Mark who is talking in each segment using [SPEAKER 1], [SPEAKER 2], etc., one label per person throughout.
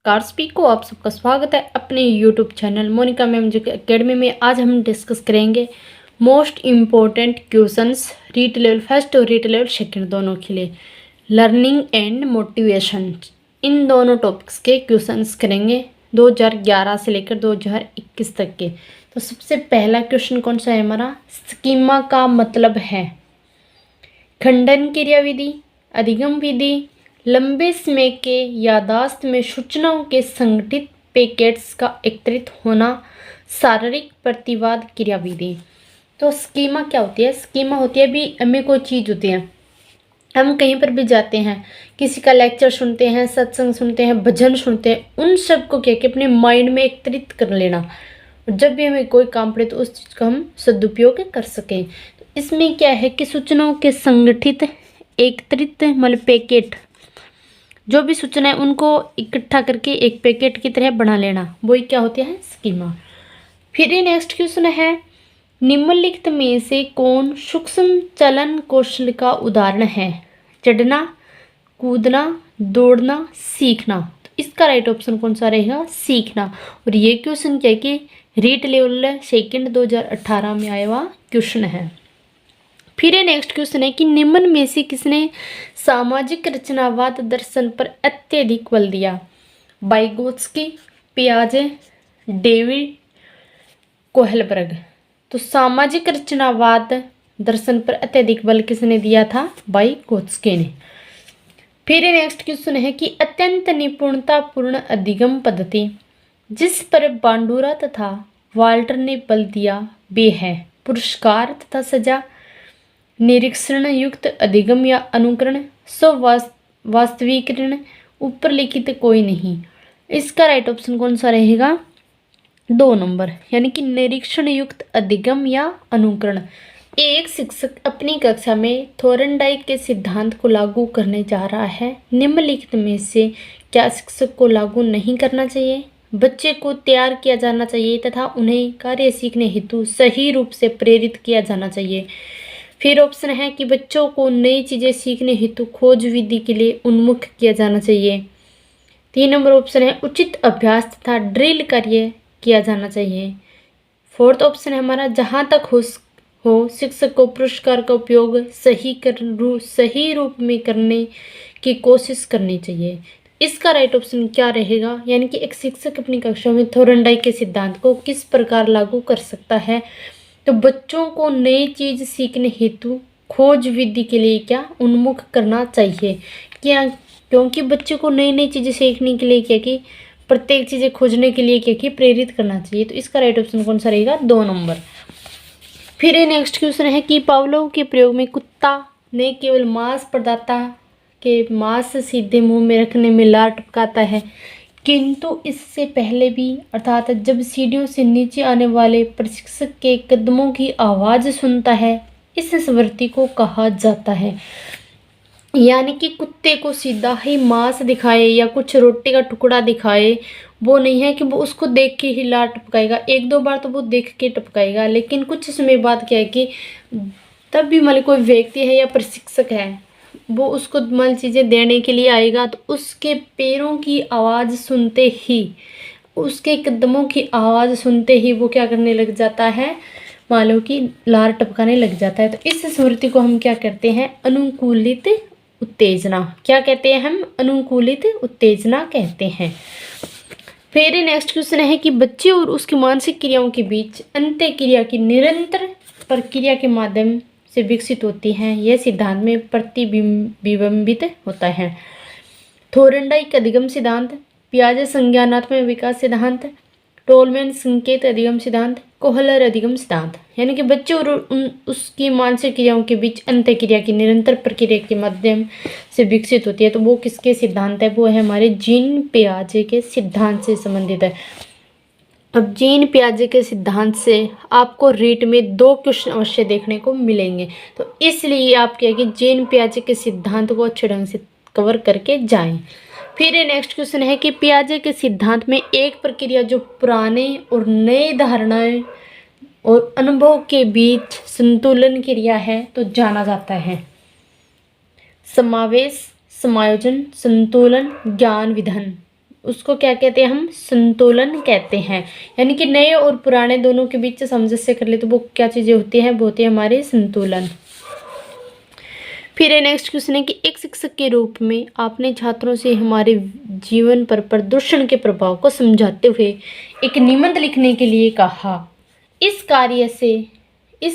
[SPEAKER 1] कार्सपी को आप सबका स्वागत है अपने YouTube channel Monika ma'am ji academy में। आज हम डिस्कस करेंगे most important questions REET level first और रीट लेवल सेकंड दोनों के लिए, लर्निंग एंड मोटिवेशन। इन दोनों टॉपिक्स के क्वेश्चंस करेंगे 2011 से लेकर 2021 तक के। तो सबसे पहला क्वेश्चन कौन सा है हमारा, स्कीमा का मतलब है खंडन क्रियाविधि, अधिगम विधि, लंबे समय के याददाश्त में सूचनाओं के संगठित पैकेट्स का एकत्रित होना, शारीरिक प्रतिवाद क्रियाविधि। तो स्कीमा क्या होती है? स्कीमा होती है भी हमें कोई चीज़ होती है, हम कहीं पर भी जाते हैं, किसी का लेक्चर सुनते हैं, सत्संग सुनते हैं, भजन सुनते हैं, उन सब को क्या कि अपने माइंड में एकत्रित कर लेना, और जब भी हमें कोई काम पड़े तो उस चीज़ का हम सदुपयोग कर सकें। तो इसमें क्या है कि सूचनाओं के संगठित एकत्रित मतलब पैकेट, जो भी सूचना है उनको इकट्ठा करके एक पैकेट की तरह बना लेना, वही क्या होती है? स्कीमा। फिर ये नेक्स्ट क्वेश्चन है, निम्नलिखित में से कौन सूक्ष्म चलन कौशल का उदाहरण है? चढ़ना, कूदना, दौड़ना, सीखना। तो इसका राइट ऑप्शन कौन सा रहेगा? सीखना। और ये क्वेश्चन क्या है कि रीट लेवल सेकंड 2018 में आया हुआ क्वेश्चन है। फिर ये नेक्स्ट क्वेश्चन है कि निम्न में से किसने सामाजिक रचनावाद दर्शन पर अत्यधिक बल दिया? वाइगोत्स्की, पियाजे, डेविड कोहलबर्ग। तो सामाजिक रचनावाद दर्शन पर अत्यधिक बल किसने दिया था? वाइगोत्स्की ने। फिर ये नेक्स्ट क्वेश्चन है कि अत्यंत निपुणतापूर्ण अधिगम पद्धति जिस पर बांडुरा तथा वाल्टर ने बल दिया वे है पुरस्कार तथा सजा, निरीक्षण युक्त अधिगम या अनुकरण, वास्तविकरण, ऊपर लिखित कोई नहीं। इसका राइट ऑप्शन कौन सा रहेगा? 2 नंबर, यानी कि निरीक्षण युक्त अधिगम या अनुकरण। एक शिक्षक अपनी कक्षा में थोरनडाइक के सिद्धांत को लागू करने जा रहा है, निम्नलिखित में से क्या शिक्षक को लागू नहीं करना चाहिए? बच्चे को तैयार किया जाना चाहिए तथा उन्हें कार्य सीखने हेतु सही रूप से प्रेरित किया जाना चाहिए। फिर ऑप्शन है कि बच्चों को नई चीज़ें सीखने हेतु खोज विधि के लिए उन्मुख किया जाना चाहिए। 3 नंबर ऑप्शन है उचित अभ्यास तथा ड्रिल कार्य किया जाना चाहिए। 4th ऑप्शन है हमारा जहाँ तक हो शिक्षक को पुरस्कार का उपयोग सही रूप में करने की कोशिश करनी चाहिए। इसका राइट ऑप्शन क्या रहेगा? यानी कि एक शिक्षक अपनी कक्षा में थोरनडाइक के सिद्धांत को किस प्रकार लागू कर सकता है? तो बच्चों को नई चीज़ सीखने हेतु खोज विधि के लिए क्या उन्मुख करना चाहिए क्या? क्योंकि बच्चे को नई नई चीज़ें सीखने के लिए क्या कि प्रत्येक चीज़ें खोजने के लिए क्या कि प्रेरित करना चाहिए। तो इसका राइट ऑप्शन कौन सा रहेगा? 2 नंबर। फिर ये नेक्स्ट क्वेश्चन है कि पावलोव के प्रयोग में कुत्ता ने केवल मांस प्रदाता के मांस सीधे मुंह में रखने में लार टपकाता है, किंतु इससे पहले भी अर्थात जब सीढ़ियों से नीचे आने वाले प्रशिक्षक के कदमों की आवाज़ सुनता है, इस स्मृति को कहा जाता है। यानी कि कुत्ते को सीधा ही मांस दिखाए या कुछ रोटी का टुकड़ा दिखाए, वो नहीं है कि वो उसको देख के ही लार टपकाएगा। 1-2 बार तो वो देख के टपकाएगा, लेकिन कुछ समय बाद क्या है कि तब भी मतलब कोई व्यक्ति है या प्रशिक्षक है, वो उसको मल चीज़ें देने के लिए आएगा, तो उसके पैरों की आवाज़ सुनते ही, उसके कदमों की आवाज़ सुनते ही वो क्या करने लग जाता है? मान लो कि लार टपकाने लग जाता है। तो इस स्मृति को हम क्या कहते हैं? अनुकूलित उत्तेजना। क्या कहते हैं हम? अनुकूलित उत्तेजना कहते हैं। फिर नेक्स्ट क्वेश्चन है कि बच्चे और उसकी मानसिक क्रियाओं के बीच अंत्य क्रिया की निरंतर प्रक्रिया के माध्यम से विकसित होती हैं, यह सिद्धांत में प्रतिबिंबित होता है। थोरनडाइक अधिगम सिद्धांत, पियाजे संज्ञानात्मक विकास सिद्धांत, टोलमैन संकेत अधिगम सिद्धांत, कोहलर अधिगम सिद्धांत। यानी कि बच्चे और उसकी मानसिक क्रियाओं के बीच अंत्य क्रिया की निरंतर प्रक्रिया के माध्यम से विकसित होती है। तो वो किसके सिद्धांत है? वो है हमारे जीन पियाजे के सिद्धांत से संबंधित है। अब जीन पियाजे के सिद्धांत से आपको रीट में 2 क्वेश्चन अवश्य देखने को मिलेंगे, तो इसलिए आप क्या कि जीन पियाजे के सिद्धांत को अच्छे ढंग से कवर करके जाएं। फिर ये नेक्स्ट क्वेश्चन है कि पियाजे के सिद्धांत में एक प्रक्रिया जो पुराने और नए धारणाएं और अनुभव के बीच संतुलन क्रिया है तो जाना जाता है समावेश, समायोजन, संतुलन, ज्ञान विधान। उसको क्या कहते हैं, हम संतुलन कहते हैं। यानी कि नए और पुराने दोनों के बीच सामंजस्य कर ले तो वो क्या चीज़ें होती हैं, वो होती है हमारे संतुलन। फिर नेक्स्ट क्वेश्चन है कि एक शिक्षक के रूप में आपने छात्रों से हमारे जीवन पर प्रदूषण के प्रभाव को समझाते हुए एक निबंध लिखने के लिए कहा। इस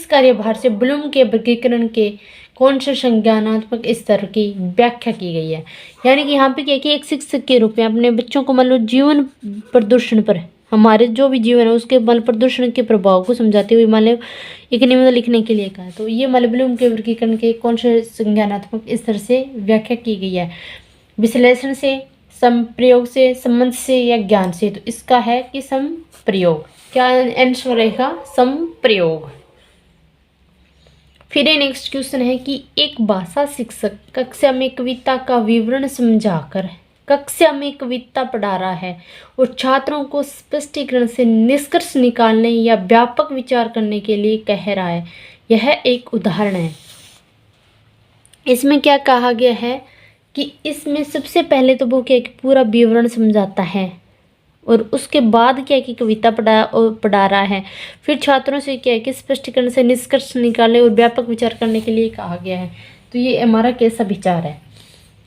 [SPEAKER 1] कार्यभार से ब्लूम के वर्गीकरण के कौन से संज्ञानात्मक स्तर की व्याख्या की गई है। यानी कि यहाँ पे क्या है कि एक शिक्षक के रूप में अपने बच्चों को मान लो जीवन प्रदूषण पर, हमारे जो भी जीवन है उसके मान प्रदूषण के प्रभाव को समझाते हुए मान लो एक निबंध लिखने के लिए कहा। तो ये मान लो ब्लूम के वर्गीकरण के कौन से संज्ञानात्मक स्तर से व्याख्या की गई है, विश्लेषण से, संप्रयोग से, संबंध से या ज्ञान से। तो इसका है कि संप्रयोग। क्या आंसर रहेगा, संप्रयोग। फिर नेक्स्ट क्वेश्चन है कि एक भाषा शिक्षक कक्षा में कविता का विवरण समझाकर कक्षा में कविता पढ़ा रहा है और छात्रों को स्पष्टीकरण से निष्कर्ष निकालने या व्यापक विचार करने के लिए कह रहा है। यह एक उदाहरण है। इसमें क्या कहा गया है कि इसमें सबसे पहले तो वो क्या है कि पूरा विवरण समझाता है और उसके बाद क्या है कि कविता पढ़ा रहा है। फिर छात्रों से क्या है कि स्पष्टीकरण से निष्कर्ष निकालने और व्यापक विचार करने के लिए कहा गया है। तो ये हमारा कैसा विचार है,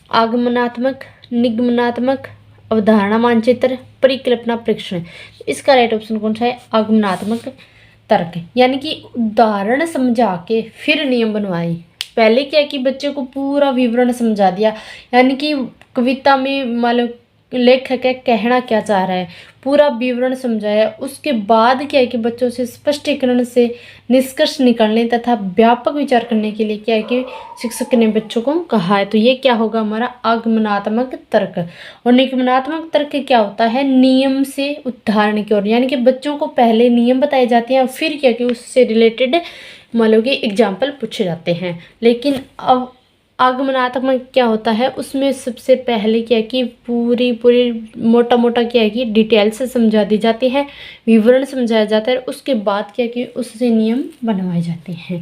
[SPEAKER 1] आगमनात्मक, निगमनात्मक, अवधारणा मानचित्र, परिकल्पना परीक्षण। इसका राइट ऑप्शन कौन सा है, आगमनात्मक तर्क। यानी कि उदाहरण समझा के फिर नियम बनवाए। पहले क्या है कि बच्चे को पूरा विवरण समझा दिया, यानी कि कविता में मान लो लेखक है कहना क्या चाह रहा है, पूरा विवरण समझाया। उसके बाद क्या है कि बच्चों से स्पष्टीकरण से निष्कर्ष निकालने तथा व्यापक विचार करने के लिए क्या है कि शिक्षक ने बच्चों को कहा है। तो ये क्या होगा हमारा आगमनात्मक तर्क। और निगमनात्मक तर्क क्या होता है, नियम से उदाहरण की ओर। यानी कि बच्चों को पहले नियम बताए जाते हैं और फिर क्या कि उससे रिलेटेड मान लो कि एग्जाम्पल पूछे जाते हैं। लेकिन अब आगमनात्मक क्या होता है, उसमें सबसे पहले क्या है कि पूरी मोटा मोटा क्या है कि डिटेल से समझा दी जाती है, विवरण समझाया जाता है। उसके बाद क्या है कि उससे नियम बनवाए जाते हैं।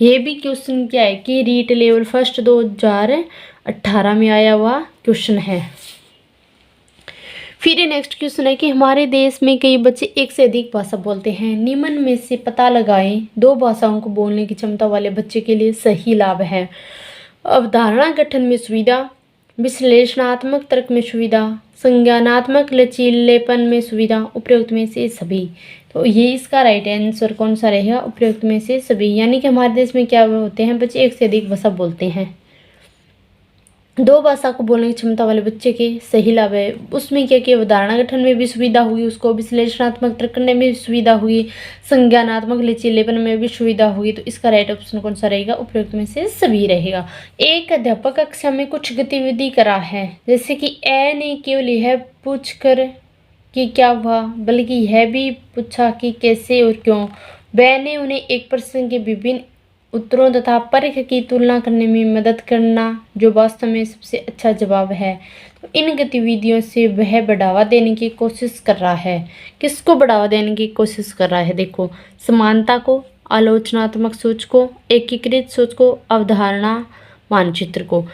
[SPEAKER 1] ये भी क्वेश्चन क्या है कि रीट लेवल फर्स्ट 2018 में आया हुआ क्वेश्चन है। फिर नेक्स्ट क्वेश्चन है कि हमारे देश में कई बच्चे एक से अधिक भाषा बोलते हैं। निम्न में से पता लगाएं 2 भाषाओं को बोलने की क्षमता वाले बच्चे के लिए सही लाभ है। अवधारणा गठन में सुविधा, विश्लेषणात्मक तर्क में सुविधा, संज्ञानात्मक लचीलेपन में सुविधा, उपयुक्त में से सभी। तो ये इसका राइट आंसर कौन सा रहेगा, उपयुक्त में से सभी। यानी कि हमारे देश में क्या होते हैं, बच्चे एक से अधिक भाषा बोलते हैं। 2 भाषा को बोलने की क्षमता वाले बच्चे के सही लाभ है। उसमें क्या कि अवधारणा गठन में भी सुविधा हुई, उसको विश्लेषणात्मक तर्क करने में भी सुविधा हुई, संज्ञानात्मक लचीलेपन में भी सुविधा हुई। तो इसका राइट ऑप्शन कौन सा रहेगा, उपयुक्त में से सभी रहेगा। एक अध्यापक कक्षा में कुछ गतिविधि करा है, जैसे कि ए ने केवल यह पूछ कर कि क्या हुआ, बल्कि यह भी पूछा कि कैसे और क्यों। ब ने उन्हें एक प्रश्न के विभिन्न उत्तरों तथा परख की तुलना करने में मदद करना, जो वास्तव में सबसे अच्छा जवाब है। तो इन गतिविधियों से वह बढ़ावा देने की कोशिश कर रहा है। किसको बढ़ावा देने की कोशिश कर रहा है, देखो, समानता को, आलोचनात्मक सोच को, एकीकृत सोच को, अवधारणा मानचित्र को।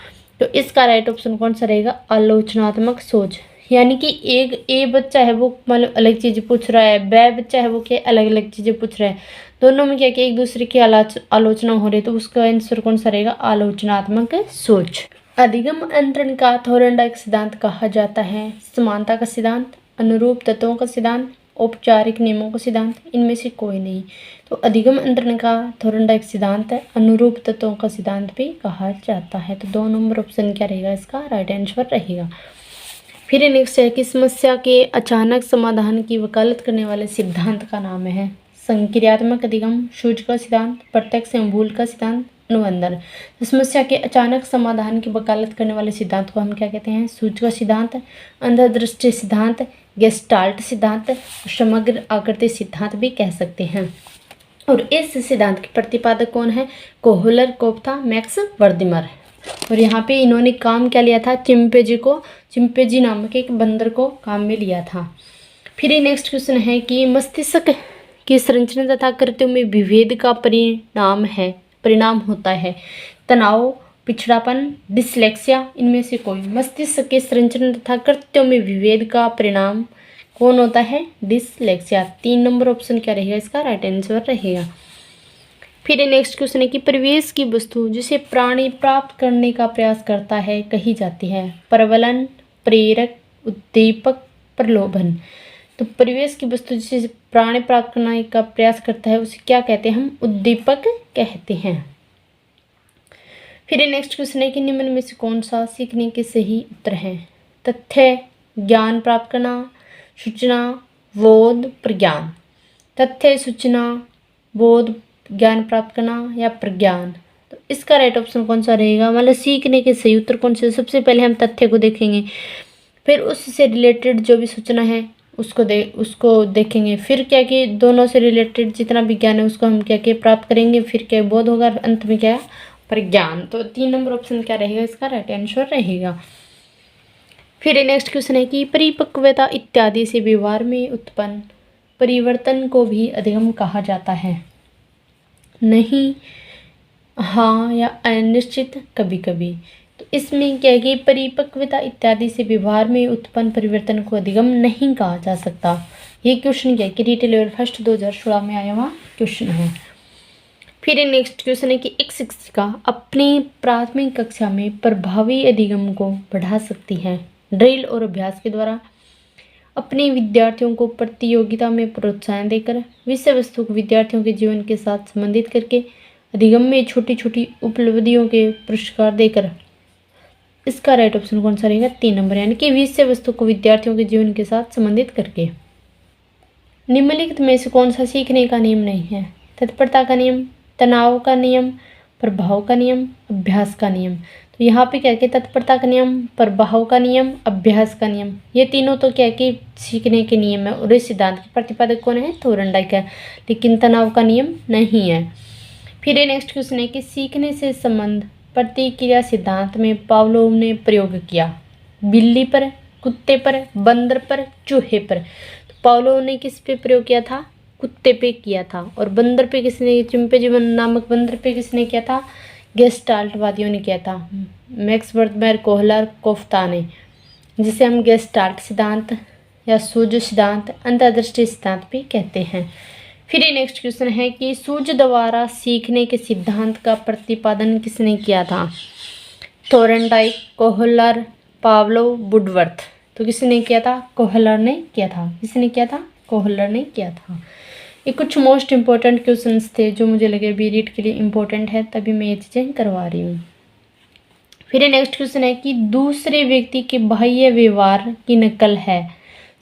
[SPEAKER 1] तो इसका राइट ऑप्शन कौन सा रहेगा, आलोचनात्मक सोच। यानी कि एक ए बच्चा है वो मतलब अलग चीज़ें पूछ रहा है, ब बच्चा है वो क्या अलग अलग चीज़ें पूछ रहा है, दोनों में क्या एक दूसरे की आलोचना हो रही है। तो उसका आंसर कौन सा रहेगा, आलोचनात्मक सोच। अधिगम अंतरण का थोरनडाइक सिद्धांत कहा जाता है। समानता का सिद्धांत, अनुरूप तत्वों का सिद्धांत, औपचारिक नियमों का सिद्धांत, इनमें से कोई नहीं। तो अधिगम अंतरण का थोरनडाइक सिद्धांत है, अनुरूप तत्वों का सिद्धांत भी कहा जाता है। तो 2 नंबर ऑप्शन क्या रहेगा, इसका राइट आंसर रहेगा। फिर नेक्स्ट है कि समस्या के अचानक समाधान की वकालत करने वाले सिद्धांत का नाम है संक्रियात्मक अधिगम, सूच का सिद्धांत, प्रत्यक्ष एवं भूल का सिद्धांत, अनुबंधन। तो समस्या के अचानक समाधान की वकालत करने वाले सिद्धांत को हम क्या कहते हैं, सूच का सिद्धांत, अंतर्दृष्टि सिद्धांत, गेस्टाल्ट सिद्धांत, समग्र आकृति सिद्धांत भी कह सकते हैं। और इस सिद्धांत के प्रतिपादक कौन है, कोहलर, कोप्था, मैक्स वर्दिमर। और यहाँ पे इन्होंने काम क्या लिया था, चिंपैंजी नामक एक बंदर को काम में लिया था। फिर ये नेक्स्ट क्वेश्चन है कि मस्तिष्क की संरचना तथा कृत्यों में विभेद का परिणाम होता है तनाव, पिछड़ापन, डिसलेक्सिया, इनमें से कोई। मस्तिष्क के संरचना तथा कृत्यों में विभेद का परिणाम कौन होता है? डिसलेक्सिया। 3 नंबर ऑप्शन क्या रहेगा इसका? राइट आंसर रहेगा। फिर नेक्स्ट क्वेश्चन है कि परिवेश की वस्तु जिसे प्राणी प्राप्त करने का प्रयास करता है कही जाती है? प्रबलन, प्रेरक, उद्दीपक, प्रलोभन। तो परिवेश की वस्तु जिसे प्राणी प्राप्त करने का प्रयास करता है उसे क्या कहते हैं? हम उद्दीपक कहते हैं। फिर नेक्स्ट क्वेश्चन है कि निम्न में से कौन सा सीखने के सही उत्तर है? तथ्य, ज्ञान प्राप्त करना, सूचना, बोध, प्रज्ञान। तथ्य, सूचना, बोध, ज्ञान प्राप्त करना या प्रज्ञान। तो इसका राइट ऑप्शन कौन सा रहेगा? मतलब सीखने के सही उत्तर कौन से? सबसे पहले हम तथ्य को देखेंगे, फिर उससे रिलेटेड जो भी सूचना है उसको देखेंगे, फिर क्या कि दोनों से रिलेटेड जितना भी ज्ञान है उसको हम क्या प्राप्त करेंगे, फिर क्या बोध होगा, अंत में क्या? प्रज्ञान। तो 3 नंबर ऑप्शन क्या रहेगा इसका? राइट आंसर रहेगा। फिर नेक्स्ट क्वेश्चन है कि परिपक्वता इत्यादि से व्यवहार में उत्पन्न परिवर्तन को भी अधिगम कहा जाता है? नहीं, हाँ या अनिश्चित, कभी कभी। तो इसमें क्या है कि परिपक्वता इत्यादि से व्यवहार में उत्पन्न परिवर्तन को अधिगम नहीं कहा जा सकता। ये क्वेश्चन क्या है कि रीटेल लेवल फर्स्ट 2016 में आया हुआ क्वेश्चन है। फिर नेक्स्ट क्वेश्चन है कि एक शिक्षिका अपनी प्राथमिक कक्षा में प्रभावी अधिगम को बढ़ा सकती है ड्रिल और अभ्यास के द्वारा, अपने विद्यार्थियों को प्रतियोगिता में प्रोत्साहन देकर, विषय वस्तु को विद्यार्थियों के जीवन के साथ संबंधित करके, अधिगम में छोटी छोटी उपलब्धियों के पुरस्कार देकर। इसका राइट ऑप्शन कौन सा रहेगा? 3 नंबर, यानी कि विषय वस्तु को विद्यार्थियों के जीवन के साथ संबंधित करके। निम्नलिखित में से कौन सा सीखने का नियम नहीं है? तत्परता का नियम, तनाव का नियम, प्रभाव का नियम, अभ्यास का नियम। तो यहाँ पे क्या कि तत्परता का नियम, प्रभाव का नियम, अभ्यास का नियम, ये तीनों तो क्या कि सीखने के नियम है और इस सिद्धांत के प्रतिपादक कौन है? थोरनडाइक है, लेकिन तनाव का नियम नहीं है। फिर ये नेक्स्ट क्वेश्चन है कि सीखने से संबंध प्रतिक्रिया सिद्धांत में पावलोव ने प्रयोग किया बिल्ली पर, कुत्ते पर, बंदर पर, चूहे पर। तो पावलोव ने किस पे प्रयोग किया था? कुत्ते पे किया था। और बंदर पे किसने? चिंपैंजी नामक बंदर पे किसने किया था? गेस्टाल्टवादियों ने किया था, मैक्स बर्गमैन, कोहलर, कोफ्ता ने, जिसे हम गेस्टाल्ट सिद्धांत या सूझ सिद्धांत, अंतर्दृष्टि सिद्धांत भी कहते हैं। फिर ये नेक्स्ट क्वेश्चन है कि सूझ द्वारा सीखने के सिद्धांत का प्रतिपादन किसने किया था? थोरनडाइक, कोहलर, पावलोव, वुडवर्थ। तो किसने किया था? कोहलर ने किया था। किसने किया था? कोहलर ने किया था। ये कुछ मोस्ट इम्पोर्टेंट क्वेश्चंस थे जो मुझे लगे बी रीड के लिए इम्पोर्टेंट है, तभी मैं ये चीज़ें करवा रही हूँ। फिर ये नेक्स्ट क्वेश्चन है कि दूसरे व्यक्ति के बाह्य व्यवहार की नकल है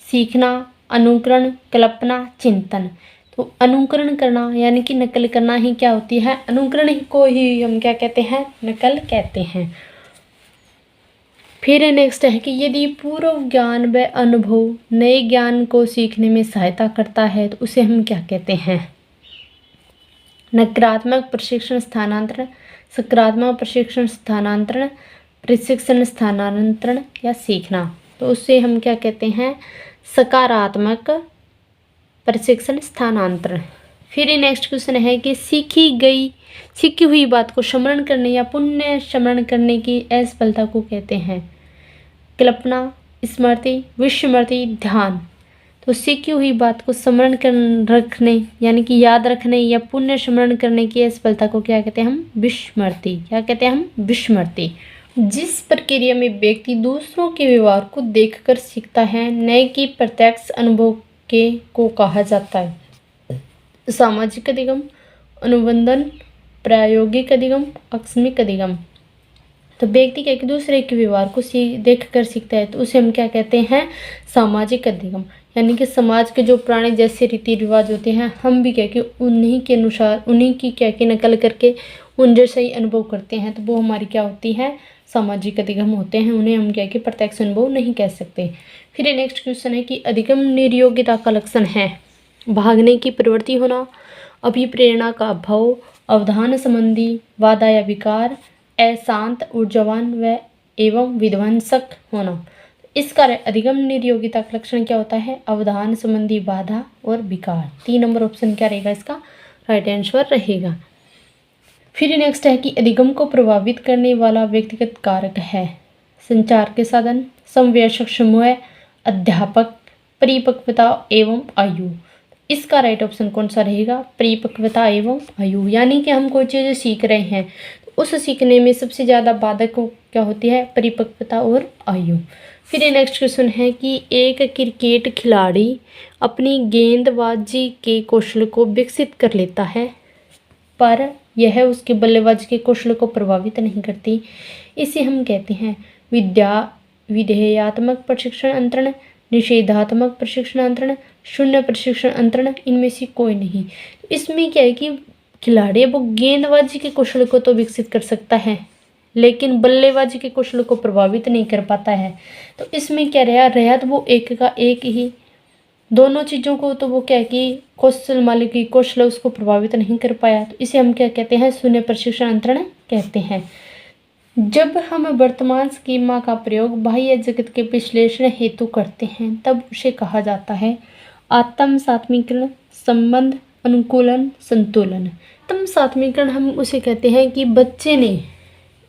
[SPEAKER 1] सीखना, अनुकरण, कल्पना, चिंतन। तो अनुकरण करना यानी कि नकल करना ही क्या होती है? अनुकरण ही को ही हम क्या कहते हैं? नकल कहते हैं। फिर नेक्स्ट है कि यदि पूर्व ज्ञान व अनुभव नए ज्ञान को सीखने में सहायता करता है तो उसे हम क्या कहते हैं? नकारात्मक प्रशिक्षण स्थानांतरण, सकारात्मक प्रशिक्षण स्थानांतरण, प्रशिक्षण स्थानांतरण या सीखना। तो उससे हम क्या कहते हैं? सकारात्मक प्रशिक्षण स्थानांतरण। फिर नेक्स्ट क्वेश्चन है कि सीखी हुई बात को स्मरण करने या पुनः स्मरण करने की असफलता को कहते हैं? कल्पना, स्मृति, विस्मृति, ध्यान। तो सीखी हुई बात को स्मरण कर रखने यानी कि याद रखने या पुनः स्मरण करने की असफलता को क्या कहते हैं? हम विस्मृति। क्या कहते हैं? हम विस्मृति। जिस प्रक्रिया में व्यक्ति दूसरों के व्यवहार को देखकर सीखता है, नए की प्रत्यक्ष अनुभव के को कहा जाता है सामाजिक अधिगम, अनुबंधन, प्रायोगिक अधिगम, आकस्मिक अधिगम। तो व्यक्ति क्या कि दूसरे के व्यवहार को देख कर सीखता है तो उसे हम क्या कहते हैं? सामाजिक अधिगम। यानी कि समाज के जो पुराने जैसे रीति रिवाज होते हैं हम भी क्या कि उन्हीं के अनुसार उन्हीं की क्या कि नकल करके उन जैसा ही अनुभव करते हैं, तो वो हमारी क्या होती है? सामाजिक अधिगम होते हैं। उन्हें हम क्या कि प्रत्यक्ष अनुभव नहीं कह सकते। फिर नेक्स्ट क्वेश्चन है कि अधिगम निर्योग्यता का लक्षण है भागने की प्रवृत्ति होना, अभिप्रेरणा का अभाव, अवधान संबंधी बाधा या विकार, अशांत, ऊर्जावान व एवं विध्वंसक होना। इसका अधिगम निर्योग्यता का लक्षण क्या होता है? अवधान संबंधी बाधा और विकार। 3 नंबर ऑप्शन क्या रहेगा इसका? राइट आंसर रहेगा। फिर नेक्स्ट है कि अधिगम को प्रभावित करने वाला व्यक्तिगत कारक है संचार के साधन, समवयस्क समूह, अध्यापक, परिपक्वता एवं आयु। इसका राइट ऑप्शन कौन सा रहेगा? परिपक्वता एवं आयु। यानी कि हम कोई चीज़ सीख रहे हैं तो उस सीखने में सबसे ज़्यादा बाधक क्या होती है? परिपक्वता और आयु। फिर ये नेक्स्ट क्वेश्चन है कि एक क्रिकेट खिलाड़ी अपनी गेंदबाजी के कौशल को विकसित कर लेता है पर यह उसके बल्लेबाजी के कौशल को प्रभावित नहीं करती। इसे हम कहते हैं विधेयात्मक प्रशिक्षण अंतरण, निषेधात्मक प्रशिक्षण अंतरण, शून्य प्रशिक्षण अंतरण, इनमें से कोई नहीं। इसमें क्या है कि खिलाड़ी वो गेंदबाजी के कौशल को तो विकसित कर सकता है लेकिन बल्लेबाजी के कौशल को प्रभावित नहीं कर पाता है। तो इसमें क्या रहा तो वो एक का एक ही, दोनों चीज़ों को तो वो क्या है कि कौशल मालिक की कौशल उसको प्रभावित नहीं कर पाया। तो इसे हम क्या कहते हैं? शून्य प्रशिक्षण अंतरण कहते हैं। जब हम वर्तमान स्कीमा का प्रयोग बाह्य जगत के विश्लेषण हेतु करते हैं तब उसे कहा जाता है आत्म सात्मीकरण, संबंध, अनुकूलन, संतुलन। आत्म सात्मीकरण हम उसे कहते हैं कि बच्चे ने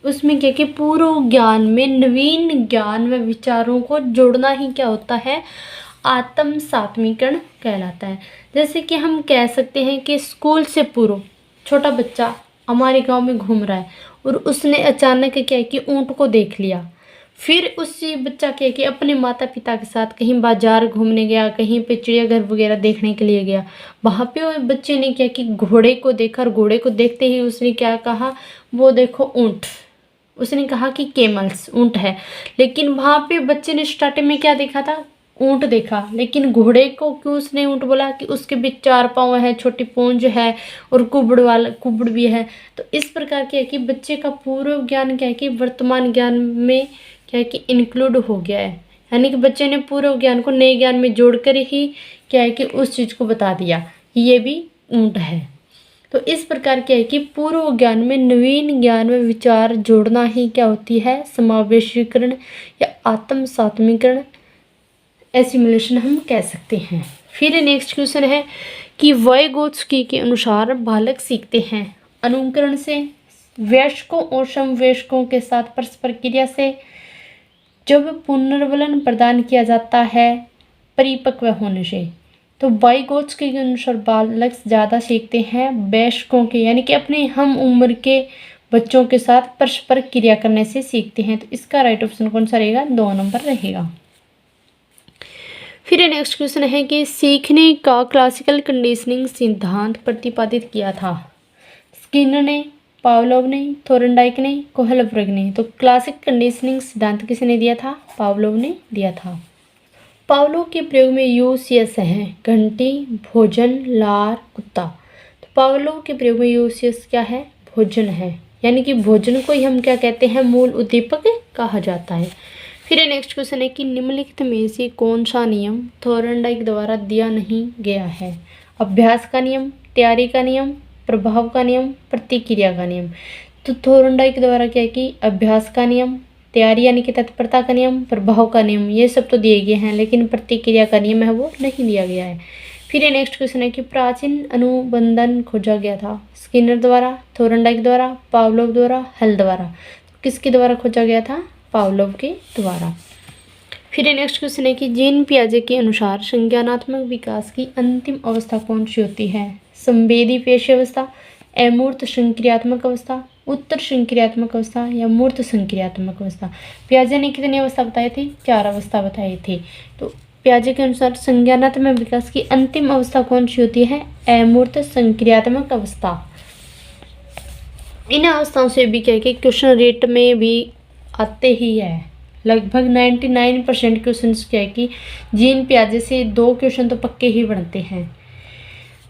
[SPEAKER 1] उसमें क्या कि पूर्व ज्ञान में नवीन ज्ञान व विचारों को जोड़ना ही क्या होता है? आत्म सात्मीकरण कहलाता है। जैसे कि हम कह सकते हैं कि स्कूल से पूर्व छोटा बच्चा हमारे गांव में घूम रहा है और उसने अचानक क्या है कि ऊँट को देख लिया। फिर उसी बच्चा क्या है कि अपने माता पिता के साथ कहीं बाजार घूमने गया, कहीं पे चिड़ियाघर वगैरह देखने के लिए गया। वहाँ पे वो बच्चे ने क्या कि घोड़े को देखा और घोड़े को देखते ही उसने क्या कहा? वो देखो ऊँट। उसने कहा कि केमल्स, ऊँट है। लेकिन वहाँ पे बच्चे ने स्टार्टिंग में क्या देखा था? ऊँट देखा। लेकिन घोड़े को क्यों उसने ऊँट बोला? कि उसके भी 4 पाँव है, छोटी पूंछ है और कुबड़ भी है। तो इस प्रकार क्या है कि बच्चे का पूर्व ज्ञान क्या है कि वर्तमान ज्ञान में क्या है कि इंक्लूड हो गया है। यानी कि बच्चे ने पूर्व ज्ञान को नए ज्ञान में जोड़कर ही क्या है कि उस चीज़ को बता दिया कि ये भी ऊँट है। तो इस प्रकार क्या है कि पूर्व ज्ञान में नवीन ज्ञान में विचार जोड़ना ही क्या होती है? समावेशीकरण या आत्म सात्मीकरण, एसिमुलेशन हम कह सकते हैं। फिर नेक्स्ट क्वेश्चन है कि वाइगोत्स्की के अनुसार बालक सीखते हैं अनुकरण से, वयस्कों और समवयस्कों के साथ परस्पर क्रिया से, जब पुनर्वलन प्रदान किया जाता है, परिपक्व होने से। तो वाइगोत्स्की के अनुसार बालक ज़्यादा सीखते हैं वयस्कों के यानी कि अपने हम उम्र के बच्चों के साथ परस्पर क्रिया करने से सीखते हैं। तो इसका राइट ऑप्शन कौन सा रहेगा? 2 नंबर रहेगा। फिर नेक्स्ट क्वेश्चन है कि सीखने का क्लासिकल कंडीशनिंग सिद्धांत प्रतिपादित किया था स्किनर ने, पावलोव ने, थोर्नडाइक ने, कोहलबर्ग ने। तो क्लासिक कंडीशनिंग सिद्धांत किसने दिया था? पावलोव ने दिया था। पावलोव के प्रयोग में यूसीएस हैं घंटी, भोजन, लार, कुत्ता। तो पावलोव के प्रयोग में यूसीएस क्या है? भोजन है। यानी कि भोजन को ही हम क्या कहते हैं? मूल उद्दीपक कहा जाता है। फिर नेक्स्ट क्वेश्चन है कि निम्नलिखित में से कौन सा नियम थोर्नडाइक द्वारा दिया नहीं गया है? अभ्यास का नियम, तैयारी का नियम, प्रभाव का नियम, प्रतिक्रिया का नियम। तो थोर्नडाइक द्वारा क्या है कि अभ्यास का नियम, तैयारी यानी कि तत्परता का नियम, प्रभाव का नियम, ये सब तो दिए गए हैं लेकिन प्रतिक्रिया का नियम है वो नहीं दिया गया है। फिर ये नेक्स्ट क्वेश्चन है कि प्राचीन अनुबंधन खोजा गया था स्किनर द्वारा, थोर्नडाइक द्वारा, पावलोव द्वारा, हल द्वारा। किसके द्वारा खोजा गया था? पावलोव के द्वारा। फिर नेक्स्ट क्वेश्चन है कि जीन पियाजे के अनुसार संज्ञानात्मक विकास की अंतिम अवस्था कौन सी होती है? संवेदी पेशी अवस्था, अमूर्त संक्रियात्मक अवस्था, उत्तर संक्रियात्मक अवस्था या मूर्त संक्रियात्मक अवस्था। पियाजे ने कितनी अवस्था बताई थी? 4 अवस्था बताई थी। तो पियाजे के अनुसार संज्ञानात्मक विकास की अंतिम अवस्था कौन सी होती है? अमूर्त संक्रियात्मक अवस्था। इन अवस्थाओं से भी क्या क्वेश्चन रेट में भी आते ही है। लगभग 99% क्वेश्चन क्या है कि जीन पियाजे से 2 क्वेश्चन तो पक्के ही बनते हैं।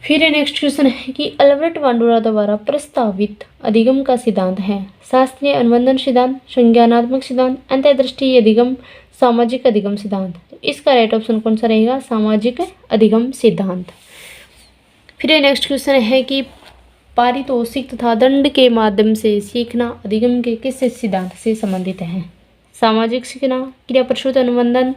[SPEAKER 1] फिर नेक्स्ट क्वेश्चन है कि अल्बर्ट बांडुरा द्वारा प्रस्तावित अधिगम का सिद्धांत है शास्त्रीय अनुबंधन सिद्धांत, संज्ञानात्मक सिद्धांत, अंतर्दृष्टि अधिगम, सामाजिक अधिगम सिद्धांत। तो इसका राइट ऑप्शन कौन सा रहेगा? सामाजिक अधिगम सिद्धांत। फिर नेक्स्ट क्वेश्चन है कि पारितोषिक तथा दंड के माध्यम से सीखना अधिगम के किस सिद्धांत से संबंधित है? सामाजिक सीखना, क्रिया प्रसूत अनुबंधन,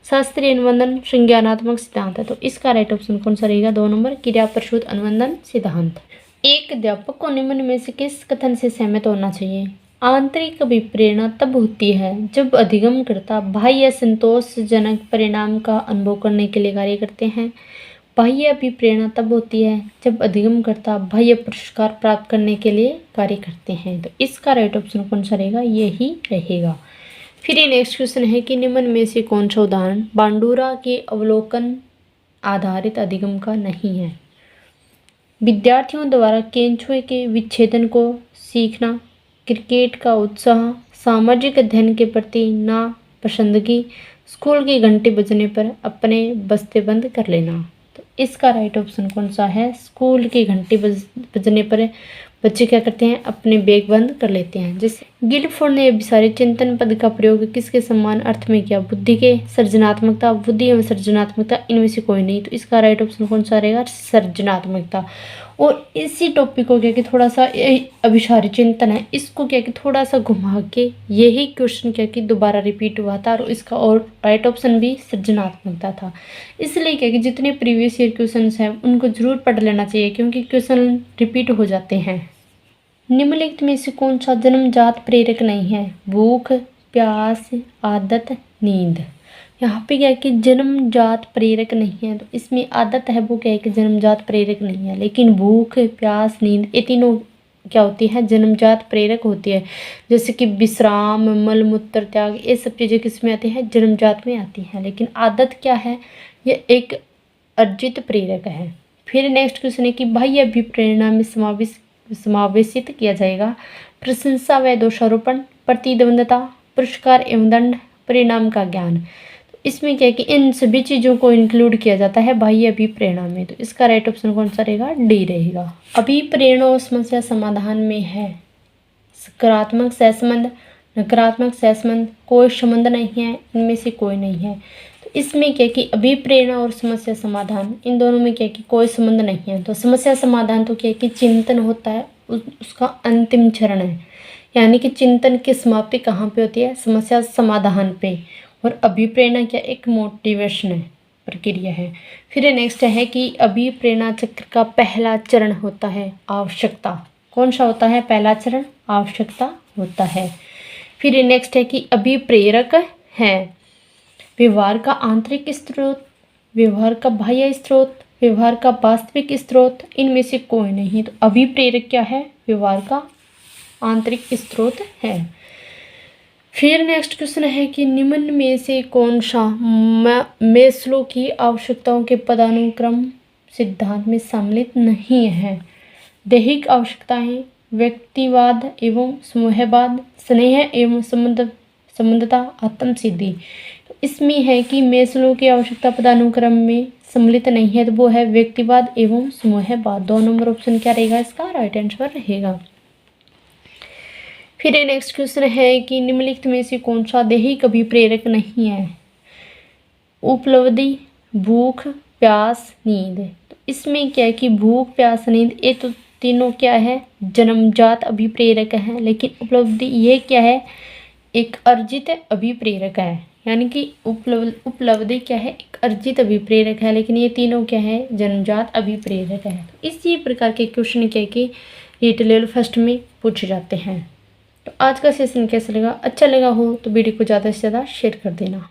[SPEAKER 1] शास्त्रीय अनुबंधन, संज्ञानात्मक सिद्धांत है। तो इसका राइट ऑप्शन कौन सा रहेगा? 2 नंबर क्रिया प्रसूत अनुबंधन सिद्धांत। एक अध्यापक को निम्न में से किस कथन से सहमत होना चाहिए? आंतरिक अभिप्रेरणा तब होती है जब अधिगमकर्ता बाह्य संतोषजनक परिणाम का अनुभव करने के लिए कार्य करते हैं। बाह्य अभिप्रेरणा तब होती है जब अधिगमकर्ता बाह्य पुरस्कार प्राप्त करने के लिए कार्य करते हैं। तो इसका राइट ऑप्शन कौन सा रहेगा? यही रहेगा। फिर ये नेक्स्ट क्वेश्चन है कि निम्न में से कौन सा उदाहरण बांडुरा के अवलोकन आधारित अधिगम का नहीं है? विद्यार्थियों द्वारा केंचुए के विच्छेदन को सीखना, क्रिकेट का उत्साह, सामाजिक अध्ययन के प्रति नापसंदगी, स्कूल की घंटी बजने पर अपने बस्ते बंद कर लेना। तो इसका राइट ऑप्शन कौन सा है? स्कूल की घंटी बजने पर बच्चे क्या करते हैं? अपने बैग बंद कर लेते हैं। जैसे गिलफोर्ड ने अभिसारी चिंतन पद का प्रयोग किसके समान अर्थ में किया? बुद्धि के, सृजनात्मकता, बुद्धि एवं सृजनात्मकता, इनमें से कोई नहीं। तो इसका राइट ऑप्शन कौन सा रहेगा? सृजनात्मकता। और इसी टॉपिक को क्या कि थोड़ा सा अभिसारी चिंतन है, इसको क्या कि थोड़ा सा घुमा के यही क्वेश्चन क्या कि दोबारा रिपीट हुआ था और इसका और राइट ऑप्शन भी सृजनात्मकता था। इसलिए क्या कि जितने प्रीवियस ईयर क्वेश्चन हैं उनको जरूर पढ़ लेना चाहिए क्योंकि क्वेश्चन रिपीट हो जाते हैं। निम्नलिखित में से कौन सा जन्मजात प्रेरक नहीं है? भूख, प्यास, आदत, नींद। यहाँ पे क्या है कि जन्मजात प्रेरक नहीं है, तो इसमें आदत है वो क्या है कि जन्मजात प्रेरक नहीं है, लेकिन भूख, प्यास, नींद ये तीनों क्या होती है? जन्मजात प्रेरक होती है। जैसे कि विश्राम, मल मूत्र त्याग, ये सब चीज़ें किस में आती हैं? जन्मजात में आती हैं। लेकिन आदत क्या है? ये एक अर्जित प्रेरक है। फिर नेक्स्ट क्वेश्चन है कि बाह्य अभिप्रेरणा में समावेशित किया जाएगा प्रशंसा व दोषारोपण, प्रतिद्वंदता, पुरस्कार एवं दंड, परिणाम का ज्ञान। तो इसमें क्या है कि इन सभी चीज़ों को इंक्लूड किया जाता है बाह्य अभिप्रेरणा में। तो इसका राइट ऑप्शन कौन सा रहेगा? डी रहेगा। अभिप्रेरणा और समस्या समाधान में है सकारात्मक सहसंबंध, नकारात्मक सहसंबंध, कोई संबंध नहीं है, इनमें से कोई नहीं है। तो इसमें क्या कि अभिप्रेरणा और समस्या समाधान इन दोनों में क्या कि कोई संबंध नहीं है। तो समस्या समाधान तो क्या कि चिंतन होता है, उसका अंतिम चरण है, यानी कि चिंतन की समाप्ति कहाँ पे होती है? समस्या समाधान पे। और अभिप्रेरणा क्या? एक मोटिवेशन है, प्रक्रिया है। फिर नेक्स्ट है कि अभिप्रेरणा चक्र का पहला चरण होता है आवश्यकता। कौन सा होता है पहला चरण? आवश्यकता होता है। फिर नेक्स्ट है कि अभिप्रेरक है व्यवहार का आंतरिक स्रोत, व्यवहार का बाह्य स्रोत, व्यवहार का वास्तविक स्रोत, इनमें से कोई नहीं। तो अभिप्रेरक क्या है? व्यवहार का आंतरिक स्रोत है। फिर नेक्स्ट क्वेश्चन है कि निम्न में से कौन सा मेस्लो की आवश्यकताओं के पदानुक्रम सिद्धांत में सम्मिलित नहीं है? दैहिक आवश्यकताएं, व्यक्तिवाद एवं समूहवाद, स्नेह एवं संबंधता, आत्म सिद्धि। तो इसमें है कि मेस्लो की आवश्यकता पदानुक्रम में सम्मिलित नहीं है, तो वो है व्यक्तिवाद एवं समूहवाद। 2 नंबर ऑप्शन क्या रहेगा? इसका राइट आंसर रहेगा। फिर नेक्स्ट क्वेश्चन है कि निम्नलिखित में से कौन सा दैहिक अभिप्रेरक नहीं है? उपलब्धि, भूख, प्यास, नींद। तो इसमें क्या है कि भूख, प्यास, नींद ये तो तीनों क्या है? जन्मजात अभिप्रेरक है। लेकिन उपलब्धि ये क्या है? एक अर्जित अभिप्रेरक है, यानी कि उपलब्धि क्या है? एक अर्जित अभिप्रेरक है, लेकिन ये तीनों क्या है? जन्मजात अभिप्रेरक है। तो इसी प्रकार के क्वेश्चन क्या कि नीट लेवल फर्स्ट में पूछे जाते हैं। तो आज का सेशन कैसा लगा? अच्छा लगा हो तो वीडियो को ज़्यादा से ज़्यादा शेयर कर देना।